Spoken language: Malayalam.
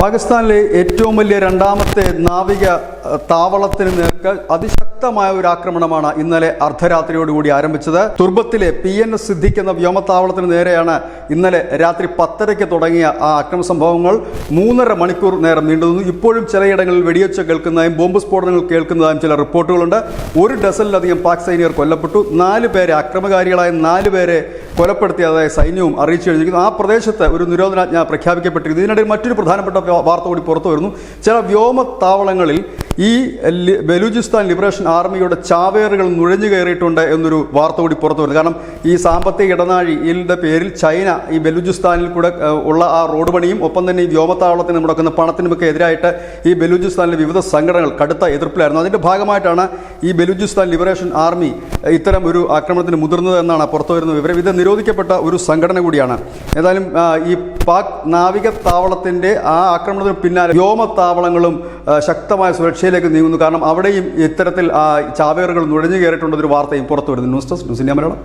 പാകിസ്ഥാനിലെ ഏറ്റവും വലിയ രണ്ടാമത്തെ നാവിക താവളത്തിന് നേർക്ക് അതിശക്തമായ ഒരു ആക്രമണമാണ് ഇന്നലെ അർദ്ധരാത്രിയോടുകൂടി ആരംഭിച്ചത്. തുർബത്തിലെ PNS സിദ്ദിഖ് എന്ന വ്യോമത്താവളത്തിന് നേരെയാണ് ഇന്നലെ രാത്രി 10:30 തുടങ്ങിയ ആ അക്രമ സംഭവങ്ങൾ 3.5 മണിക്കൂർ നേരം നീണ്ടുനിന്നു. ഇപ്പോഴും ചിലയിടങ്ങളിൽ വെടിയൊച്ച കേൾക്കുന്നതായും ബോംബ് സ്ഫോടനങ്ങൾ കേൾക്കുന്നതായും ചില റിപ്പോർട്ടുകളുണ്ട്. 1 ഡസനിലധികം പാക് സൈനികർ കൊല്ലപ്പെട്ടു. 4 പേരെ അക്രമകാരികളായ 4 പേരെ കൊലപ്പെടുത്തിയതായി സൈന്യവും അറിയിച്ചു കഴിഞ്ഞിരിക്കുന്നു. ആ പ്രദേശത്ത് ഒരു നിരോധനാജ്ഞ പ്രഖ്യാപിക്കപ്പെട്ടിരിക്കുന്നു. ഇതിനിടയിൽ മറ്റൊരു പ്രധാനപ്പെട്ട വാർത്ത കൂടി പുറത്തു വരുന്നു. ചില വ്യോമത്താവളങ്ങളിൽ ഈ ബലൂചിസ്ഥാൻ ലിബറേഷൻ ആർമിയുടെ ചാവേറുകൾ നുഴഞ്ഞു കയറിയിട്ടുണ്ട് എന്നൊരു വാർത്ത കൂടി പുറത്തു വരുന്നു. കാരണം ഈ സാമ്പത്തിക ഇടനാഴിയുടെ പേരിൽ ചൈന ഈ ബലൂചിസ്ഥാനിൽ കൂടെ ഉള്ള ആ റോഡ് പണിയും ഒപ്പം തന്നെ ഈ വ്യോമത്താവളത്തിന് മുടക്കുന്ന പണത്തിനുമൊക്കെ എതിരായിട്ട് ഈ ബലൂചിസ്ഥാനിലെ വിവിധ സംഘടനകൾ കടുത്ത എതിർപ്പിലായിരുന്നു. അതിൻ്റെ ഭാഗമായിട്ടാണ് ഈ ബലൂചിസ്ഥാൻ ലിബറേഷൻ ആർമി ഇത്തരം ഒരു ആക്രമണത്തിന് മുതിർന്നത് എന്നാണ് പുറത്തു വരുന്ന വിവരം. ഇത് നിരോധിക്കപ്പെട്ട ഒരു സംഘടന കൂടിയാണ്. ഏതായാലും ഈ പാക് നാവിക താവളത്തിൻ്റെ ആ ആക്രമണത്തിന് പിന്നാലെ വ്യോമത്താവളങ്ങളും ശക്തമായ സുരക്ഷയിലേക്ക് നീങ്ങുന്നു. കാരണം അവിടെയും ഇത്തരത്തിൽ ചാവേറുകൾ നുഴഞ്ഞു കയറിയിട്ടുണ്ടെന്നൊരു വാർത്തയും പുറത്തു വരുന്നു. News desk news India Malayalam.